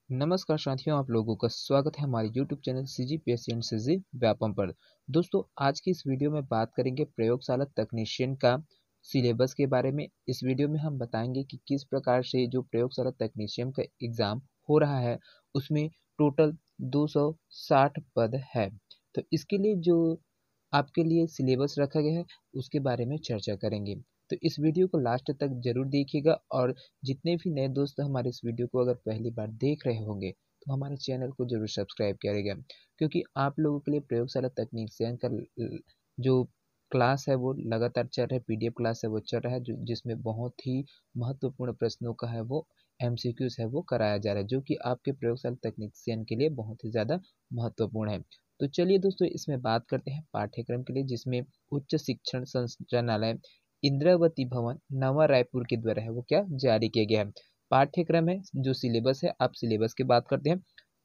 नमस्कार साथियों, आप लोगों का स्वागत है हमारे YouTube channel CGPSC and CG Vyapam पर। दोस्तों, आज की इस वीडियो में बात करेंगे प्रयोगशाला तकनीशियन का सिलेबस के बारे में। इस वीडियो में हम बताएंगे कि किस प्रकार से जो प्रयोगशाला तकनीशियन का एग्ज़ाम हो रहा है, उसमें टोटल 260 पद है। तो इसके लिए जो आपके लिए सिलेबस रखा गया है, उसके बारे में चर्चा करेंगे। तो इस वीडियो को लास्ट तक ज़रूर देखिएगा और जितने भी नए दोस्त हमारे इस वीडियो को अगर पहली बार देख रहे होंगे तो हमारे चैनल को जरूर सब्सक्राइब करिएगा, क्योंकि आप लोगों के लिए प्रयोगशाला तकनीशियन का जो क्लास है वो लगातार चल रहा है। PDF क्लास है वो चल रहा है, जिसमें बहुत ही महत्वपूर्ण प्रश्नों का है वो MCQs है वो कराया जा रहा है, जो कि आपके प्रयोगशाला तकनीशियन के लिए बहुत ही ज़्यादा महत्वपूर्ण है। तो चलिए दोस्तों, इसमें बात करते हैं पाठ्यक्रम के लिए, जिसमें उच्च शिक्षण संचालनालय इंद्रावती भवन नवा रायपुर के द्वारा है वो क्या जारी किया गया है। पाठ्यक्रम है, जो सिलेबस है, आप सिलेबस की बात करते हैं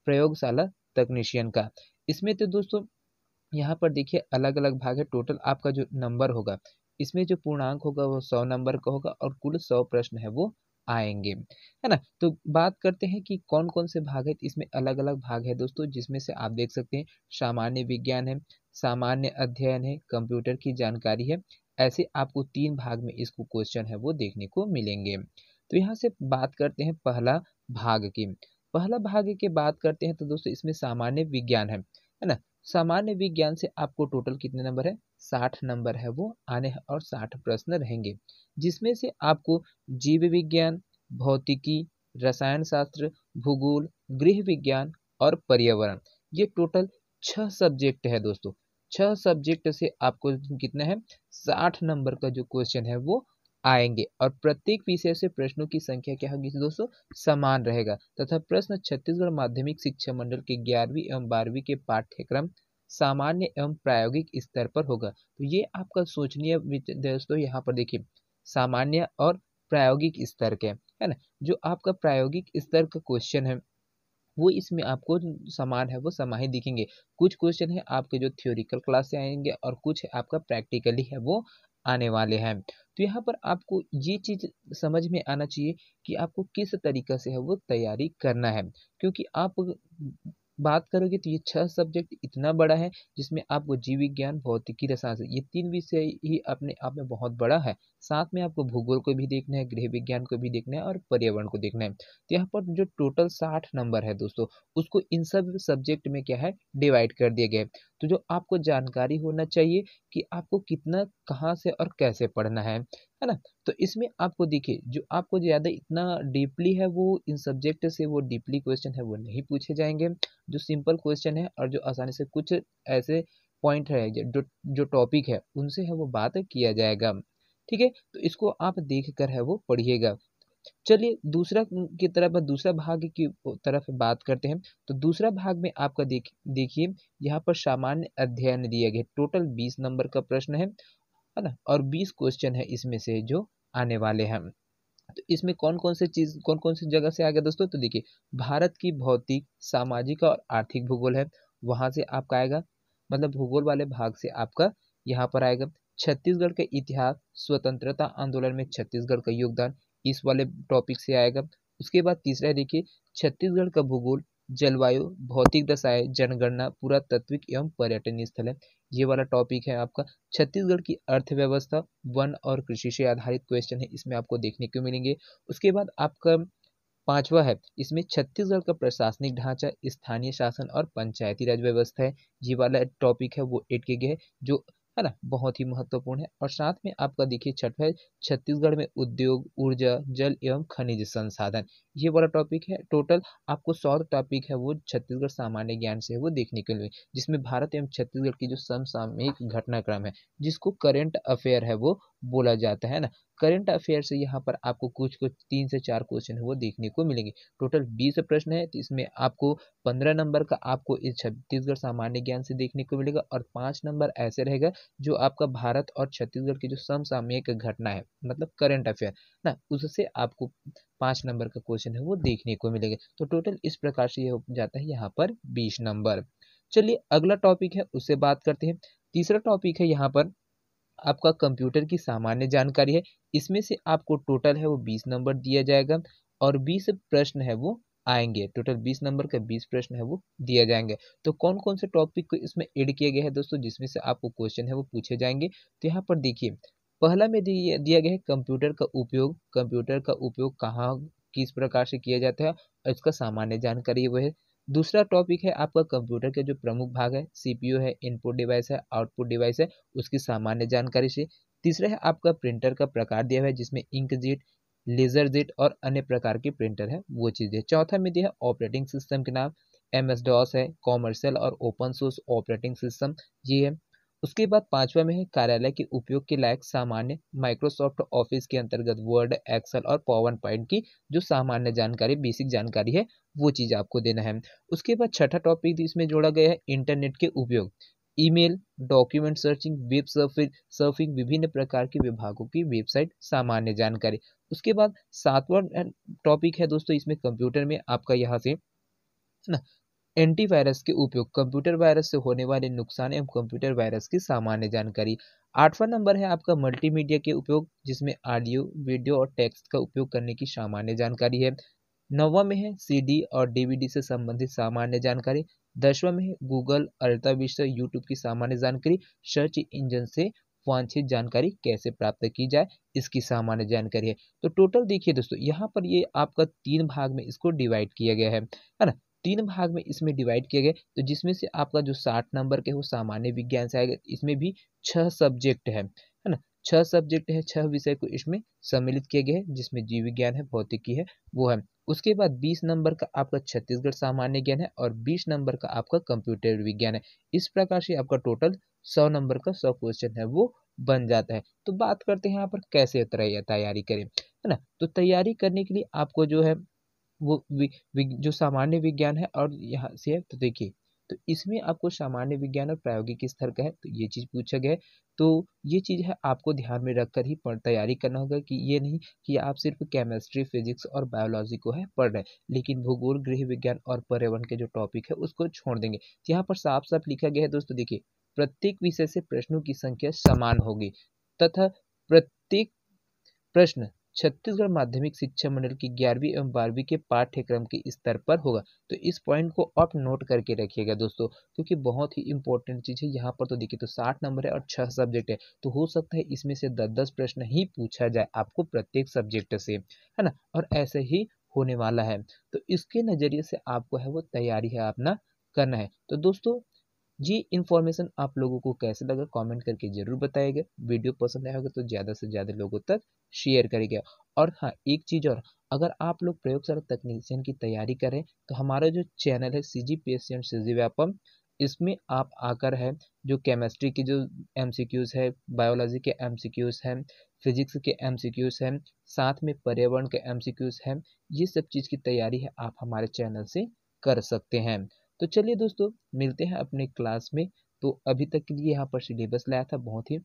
प्रयोगशाला तकनीशियन का। इसमें तो दोस्तों यहाँ पर देखिए अलग अलग भाग है। टोटल आपका जो नंबर होगा, इसमें जो पूर्णांक होगा वो 100 नंबर का होगा और कुल 100 प्रश्न है वो आएंगे, है ना। तो बात करते हैं कि कौन कौन से भाग है। इसमें अलग अलग भाग है दोस्तों, जिसमें से आप देख सकते हैं सामान्य विज्ञान है, सामान्य अध्ययन है, कंप्यूटर की जानकारी है। ऐसे आपको 3 भाग में इसको क्वेश्चन है वो देखने को मिलेंगे। तो यहाँ से बात करते हैं पहला भाग की। पहला भाग की बात करते हैं तो दोस्तों इसमें सामान्य विज्ञान है ना। सामान्य विज्ञान से आपको टोटल कितने नंबर है, 60 नंबर है वो आने हैं और 60 प्रश्न रहेंगे, जिसमें से आपको जीव विज्ञान, भौतिकी, रसायन शास्त्र, भूगोल, गृह विज्ञान और पर्यावरण, ये टोटल 6 सब्जेक्ट है दोस्तों। 6 सब्जेक्ट से आपको कितना है, 60 नंबर का जो क्वेश्चन है वो आएंगे और प्रत्येक विषय से प्रश्नों की संख्या क्या होगी दोस्तों, समान रहेगा। तथा प्रश्न छत्तीसगढ़ माध्यमिक शिक्षा मंडल के 11वीं एवं 12वीं के पाठ्यक्रम सामान्य एवं प्रायोगिक स्तर पर होगा। तो ये आपका सोचनीय दोस्तों, यहाँ पर देखिए सामान्य और प्रायोगिक स्तर के, है ना। जो आपका प्रायोगिक स्तर का क्वेश्चन है वो इसमें आपको समान है वो समाहित दिखेंगे। कुछ क्वेश्चन है आपके जो थ्योरिकल क्लास से आएंगे और कुछ आपका प्रैक्टिकली है वो आने वाले हैं। तो यहाँ पर आपको ये चीज समझ में आना चाहिए कि आपको किस तरीका से है वो तैयारी करना है, क्योंकि आप बात करोगे तो ये 6 सब्जेक्ट इतना बड़ा है, जिसमें आपको जीव विज्ञान, भौतिकी, रसायन, ये 3 विषय ही अपने आप में बहुत बड़ा है। साथ में आपको भूगोल को भी देखना है, गृह विज्ञान को भी देखना है और पर्यावरण को देखना है। तो यहाँ पर जो टोटल 60 नंबर है दोस्तों, उसको इन सब सब्जेक्ट में क्या है, डिवाइड कर दिया गया है। तो जो आपको जानकारी होना चाहिए कि आपको कितना, कहाँ से और कैसे पढ़ना है ना। तो इसमें आपको देखिए, जो आपको ज़्यादा इतना डीपली है वो इन सब्जेक्ट से वो डीपली क्वेश्चन है वो नहीं पूछे जाएंगे। जो सिंपल क्वेश्चन है और जो आसानी से कुछ ऐसे पॉइंट है जो जो टॉपिक है उनसे है वो बात किया जाएगा, ठीक है। तो इसको आप देख कर है वो पढ़िएगा। चलिए दूसरा की तरफ, दूसरा भाग की तरफ बात करते हैं। तो दूसरा भाग में आपका देखिए यहाँ पर सामान्य अध्ययन दिया गया, टोटल 20 नंबर का प्रश्न है ना, और 20 क्वेश्चन है इसमें से जो आने वाले हैं। तो इसमें कौन कौन से चीज, कौन कौन सी जगह से आ गया दोस्तों, तो देखिए भारत की भौतिक, सामाजिक और आर्थिक भूगोल है, वहां से आपका आएगा, मतलब भूगोल वाले भाग से आपका यहाँ पर आएगा। छत्तीसगढ़ का इतिहास, स्वतंत्रता आंदोलन में छत्तीसगढ़ का योगदान, इस वाले टॉपिक से आएगा। उसके बाद तीसरा है देखिए छत्तीसगढ़ का भूगोल, जलवायु, भौतिक दशाएं, जनगणना, पुरातत्विक एवं पर्यटन स्थल है, ये वाला टॉपिक है आपका। छत्तीसगढ़ की अर्थव्यवस्था, वन और कृषि से आधारित क्वेश्चन है, इसमें आपको देखने को मिलेंगे। उसके बाद आपका पांचवा है, इसमें छत्तीसगढ़ का प्रशासनिक ढांचा, स्थानीय शासन और पंचायती राज व्यवस्था है, ये वाला टॉपिक है वो 8 के है, जो है ना बहुत ही महत्वपूर्ण है। और साथ में आपका देखिए छठवा है, छत्तीसगढ़ में उद्योग, ऊर्जा, जल एवं खनिज संसाधन, ये वाला टॉपिक है। टोटल आपको 100 टॉपिक है वो छत्तीसगढ़ सामान्य ज्ञान से है वो देखने के लिए, जिसमें भारत एवं छत्तीसगढ़ की जो समसामयिक घटनाक्रम है, जिसको करेंट अफेयर है वो बोला जाता है ना। करंट अफेयर से यहाँ पर आपको कुछ कुछ 3 से 4 क्वेश्चन है वो देखने को मिलेंगे। टोटल 20 प्रश्न है, तो इसमें आपको 15 नंबर का आपको इस छत्तीसगढ़ सामान्य ज्ञान से देखने को मिलेगा और 5 नंबर ऐसे रहेगा जो आपका भारत और छत्तीसगढ़ की जो समसामयिक घटना है, मतलब करंट अफेयर ना, उससे आपको 5 नंबर का क्वेश्चन है वो देखने को मिलेगा। तो टोटल इस प्रकार से ये हो जाता है यहाँ पर 20 नंबर। चलिए अगला टॉपिक है उससे बात करते हैं। तीसरा टॉपिक है यहाँ पर आपका कंप्यूटर की सामान्य जानकारी है, इसमें से आपको टोटल है वो 20 नंबर दिया जाएगा और 20 प्रश्न है वो आएंगे। टोटल 20 नंबर का 20 प्रश्न है वो दिया जाएंगे। तो कौन कौन से टॉपिक को इसमें ऐड किया गया है दोस्तों, जिसमें से आपको क्वेश्चन है वो पूछे जाएंगे। तो यहाँ पर देखिए, पहला में दिया गया है कंप्यूटर का उपयोग। कंप्यूटर का उपयोग कहाँ किस प्रकार से किया जाता है और इसका सामान्य जानकारी वो है। दूसरा टॉपिक है आपका कंप्यूटर के जो प्रमुख भाग है, सीपीयू है, इनपुट डिवाइस है, आउटपुट डिवाइस है, उसकी सामान्य जानकारी से। तीसरा है आपका प्रिंटर का प्रकार दिया हुआ है, जिसमें इंकजेट, लेजर जेट और अन्य प्रकार की प्रिंटर है वो चीज़ है। चौथा में दिया है ऑपरेटिंग सिस्टम के नाम, एमएस डॉस है, कॉमर्शियल और ओपन सोर्स ऑपरेटिंग सिस्टम ये है। उसके बाद पांचवा में है कार्यालय के उपयोग के लायक सामान्य माइक्रोसॉफ्ट ऑफिस के अंतर्गत वर्ड, एक्सेल और पावर पॉइंट की जो सामान्य जानकारी, बेसिक जानकारी है वो चीज आपको देना है। उसके बाद छठा टॉपिक इसमें जोड़ा गया है इंटरनेट के उपयोग, email, document searching, web surfing, विभिन्न प्रकार के विभागों की वेबसाइट, सामान्य जानकारी। उसके बाद सातवां टॉपिक है दोस्तों इसमें कंप्यूटर में आपका यहाँ से ना एंटीवायरस के उपयोग, कंप्यूटर वायरस से होने वाले नुकसान एवं कंप्यूटर वायरस की सामान्य जानकारी। आठवां नंबर है आपका मल्टीमीडिया के उपयोग, जिसमें ऑडियो, वीडियो और टेक्स्ट का उपयोग करने की सामान्य जानकारी है। नौवां में है सीडी और डीवीडी से संबंधित सामान्य जानकारी। दसवां में है गूगल, अल्टा विस्टा, यूट्यूब की सामान्य जानकारी। सर्च इंजन से वांछित जानकारी कैसे प्राप्त की जाए, इसकी सामान्य जानकारी है। तो टोटल देखिए दोस्तों, यहाँ पर ये आपका 3 भाग में इसको डिवाइड किया गया है ना। 3 भाग में इसमें डिवाइड किया गया, तो जिसमें से आपका जो 60 नंबर के वो सामान्य विज्ञान से आएगा। इसमें भी 6 सब्जेक्ट है ना, 6 सब्जेक्ट है, 6 विषय को इसमें सम्मिलित किया गया है, जिसमें जीव विज्ञान है, भौतिकी है, वो है। उसके बाद 20 नंबर का आपका छत्तीसगढ़ सामान्य ज्ञान है और 20 नंबर का आपका कंप्यूटर विज्ञान है। इस प्रकार से आपका टोटल 100 नंबर का 100 क्वेश्चन है वो बन जाता है। तो बात करते हैं यहाँ पर कैसे तैयारी करें, है ना। तो तैयारी करने के लिए आपको जो है वो जो सामान्य विज्ञान है और यहाँ से है, तो देखिए, तो इसमें आपको सामान्य विज्ञान और प्रायोगिक स्तर का है, तो ये चीज पूछा गया है। तो ये चीज है आपको ध्यान में रखकर ही तैयारी करना होगा, कि ये नहीं कि आप सिर्फ केमिस्ट्री, फिजिक्स और बायोलॉजी को है पढ़ रहे हैं, लेकिन भूगोल, गृह विज्ञान और पर्यावरण के जो टॉपिक है उसको छोड़ देंगे। तो यहाँ पर साफ साफ लिखा गया है दोस्तों, देखिए, प्रत्येक विषय से प्रश्नों की संख्या समान होगी तथा प्रत्येक प्रश्न छत्तीसगढ़ माध्यमिक शिक्षा मंडल की 11वीं एवं 12वीं के पाठ्यक्रम के स्तर पर होगा। तो इस पॉइंट को आप नोट करके रखिएगा दोस्तों, क्योंकि बहुत ही इंपॉर्टेंट चीज है। यहाँ पर तो देखिए, तो 60 नंबर है और 6 सब्जेक्ट है, तो हो सकता है इसमें से 10-10 प्रश्न ही पूछा जाए आपको प्रत्येक सब्जेक्ट से, है ना। और ऐसे ही होने वाला है, तो इसके नजरिए से आपको है वो तैयारी है अपना करना है। तो दोस्तों, ये इन्फॉर्मेशन आप लोगों को कैसे लगा कमेंट करके जरूर बताइएगा। वीडियो पसंद आया होगा तो ज़्यादा से ज़्यादा लोगों तक शेयर करिएगा। और हाँ, एक चीज़ और, अगर आप लोग प्रयोगशाला तकनीशियन की तैयारी करें तो हमारा जो चैनल है CGPSC एंड CG व्यापम, इसमें आप आकर है जो केमिस्ट्री की जो MCQs है, बायोलॉजी के MCQs हैं, फिजिक्स के MCQs हैं, साथ में पर्यावरण के MCQs हैं, ये सब चीज़ की तैयारी है आप हमारे चैनल से कर सकते हैं। तो चलिए दोस्तों, मिलते हैं अपने क्लास में। तो अभी तक के लिए यहाँ पर सिलेबस लाया था, बहुत ही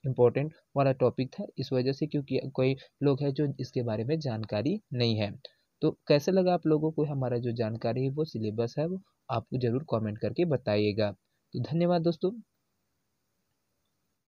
इम्पोर्टेंट वाला टॉपिक था, इस वजह से क्योंकि कोई लोग हैं जो इसके बारे में जानकारी नहीं है। तो कैसे लगा आप लोगों को हमारा जो जानकारी है, वो सिलेबस है, वो आपको जरूर कमेंट करके बताइएगा। तो धन्यवाद दोस्तों।